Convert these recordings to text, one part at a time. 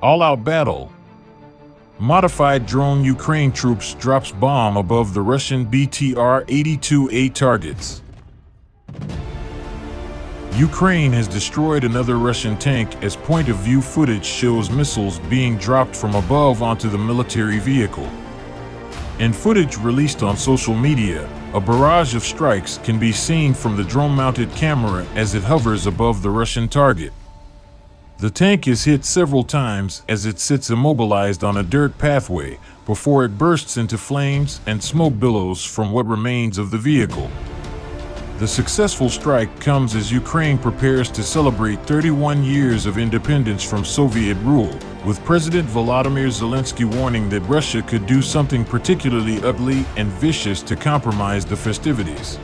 All-out battle. Modified drone Ukraine troops drops bomb above the Russian BTR-82A targets. Ukraine has destroyed another Russian tank as point-of-view footage shows missiles being dropped from above onto the military vehicle. In footage released on social media, a barrage of strikes can be seen from the drone-mounted camera as it hovers above the Russian target. The tank is hit several times as it sits immobilized on a dirt pathway before it bursts into flames and smoke billows from what remains of the vehicle. The successful strike comes as Ukraine prepares to celebrate 31 years of independence from Soviet rule, with President Volodymyr Zelensky warning that Russia could do something particularly ugly and vicious to compromise the festivities.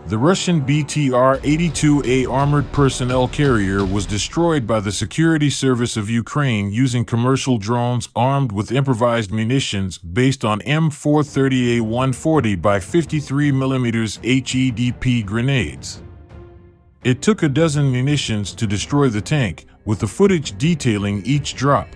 The Russian BTR-82A armored personnel carrier was destroyed by the Security Service of Ukraine using commercial drones armed with improvised munitions based on M430A140 by 53mm HEDP grenades. It took a dozen munitions to destroy the tank, with the footage detailing each drop.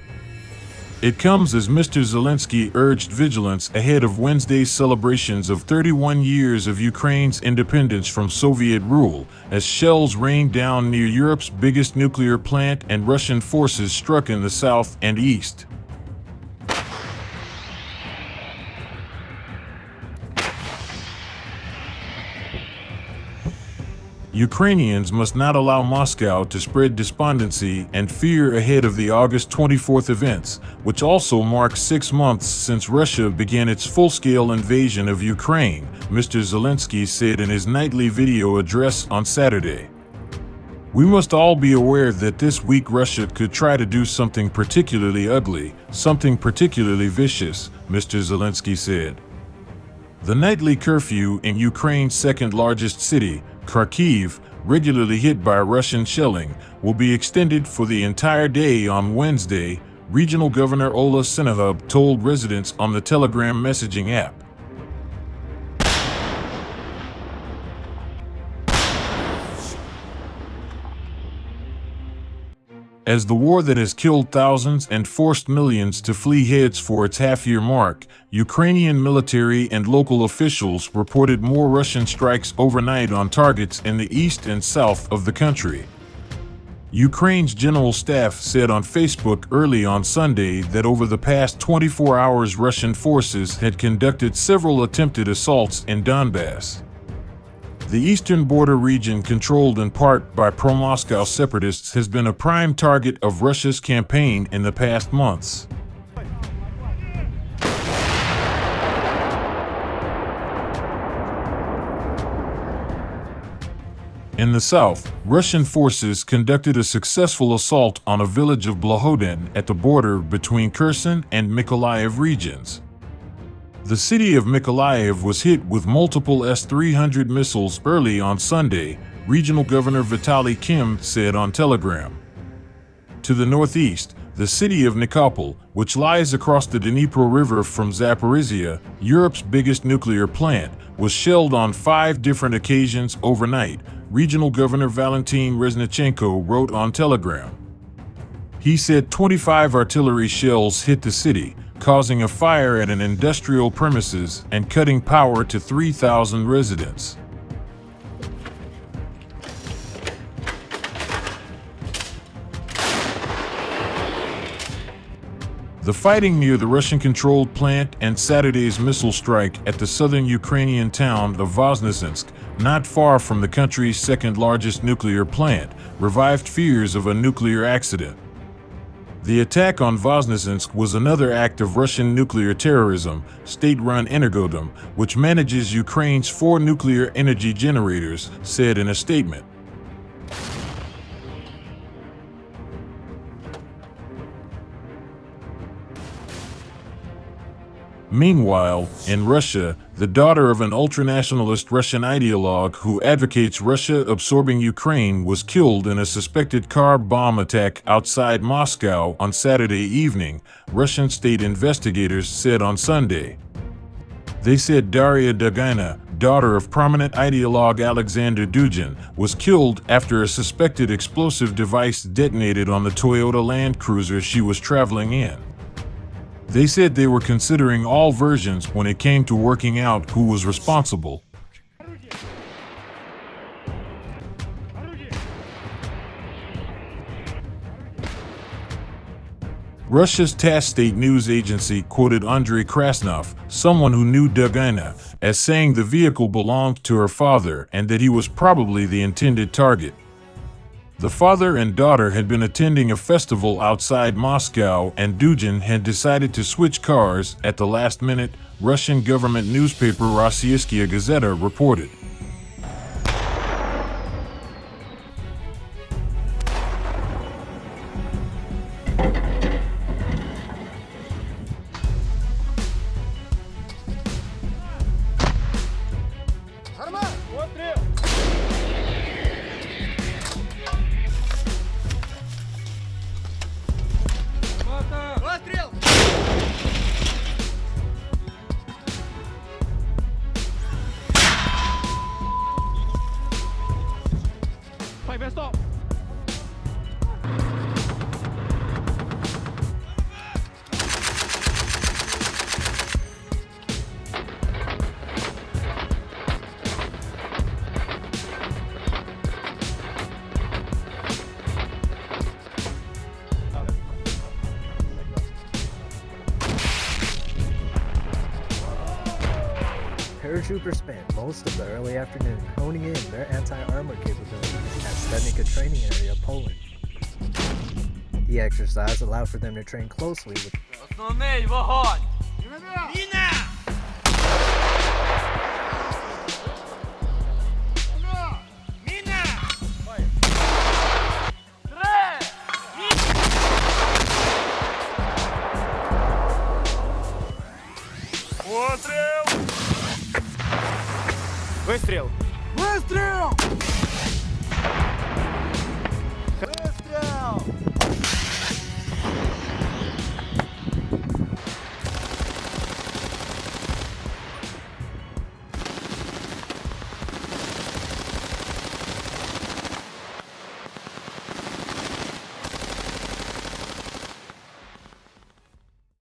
It comes as Mr. Zelensky urged vigilance ahead of Wednesday's celebrations of 31 years of Ukraine's independence from Soviet rule, as shells rained down near Europe's biggest nuclear plant and Russian forces struck in the south and east. Ukrainians must not allow Moscow to spread despondency and fear ahead of the August 24th events, which also mark 6 months since Russia began its full-scale invasion of Ukraine, Mr. Zelensky said in his nightly video address on Saturday. We must all be aware that this week Russia could try to do something particularly ugly, something particularly vicious, Mr. Zelensky said. The nightly curfew in Ukraine's second-largest city, Kharkiv, regularly hit by Russian shelling, will be extended for the entire day on Wednesday, Regional Governor Ola Sinihub told residents on the Telegram messaging app. As the war that has killed thousands and forced millions to flee heads for its half-year mark, Ukrainian military and local officials reported more Russian strikes overnight on targets in the east and south of the country. Ukraine's general staff said on Facebook early on Sunday that over the past 24 hours Russian forces had conducted several attempted assaults in Donbass. The eastern border region, controlled in part by pro-Moscow separatists, has been a prime target of Russia's campaign in the past months. In the south, Russian forces conducted a successful assault on a village of Blahodin at the border between Kherson and Mykolaiv regions. The city of Mykolaiv was hit with multiple S-300 missiles early on Sunday, Regional Governor Vitaly Kim said on Telegram. To the northeast, the city of Nikopol, which lies across the Dnipro River from Zaporizhia, Europe's biggest nuclear plant, was shelled on 5 different occasions overnight, Regional Governor Valentin Reznichenko wrote on Telegram. He said 25 artillery shells hit the city, causing a fire at an industrial premises and cutting power to 3,000 residents. The fighting near the Russian-controlled plant and Saturday's missile strike at the southern Ukrainian town of Voznesensk, not far from the country's second-largest nuclear plant, revived fears of a nuclear accident. The attack on Voznesensk was another act of Russian nuclear terrorism, state-run Energodom, which manages Ukraine's 4 nuclear energy generators, said in a statement. Meanwhile, in Russia, the daughter of an ultranationalist Russian ideologue who advocates Russia absorbing Ukraine was killed in a suspected car bomb attack outside Moscow on Saturday evening, Russian state investigators said on Sunday. They said Daria Dugina, daughter of prominent ideologue Alexander Dugin, was killed after a suspected explosive device detonated on the Toyota Land Cruiser she was traveling in. They said they were considering all versions when it came to working out who was responsible. Russia's TASS state news agency quoted Andrei Krasnov, someone who knew Dugina, as saying the vehicle belonged to her father and that he was probably the intended target. The father and daughter had been attending a festival outside Moscow, and Dugin had decided to switch cars at the last minute, Russian government newspaper Rossiyskaya Gazeta reported. Paratroopers spent most of the early afternoon honing in their anti-armor capabilities at Stednica training area, Poland. The exercise allowed for them to train closely with Основний вогонь! Міна! Міна! Постріл! Выстрел! Вистріл!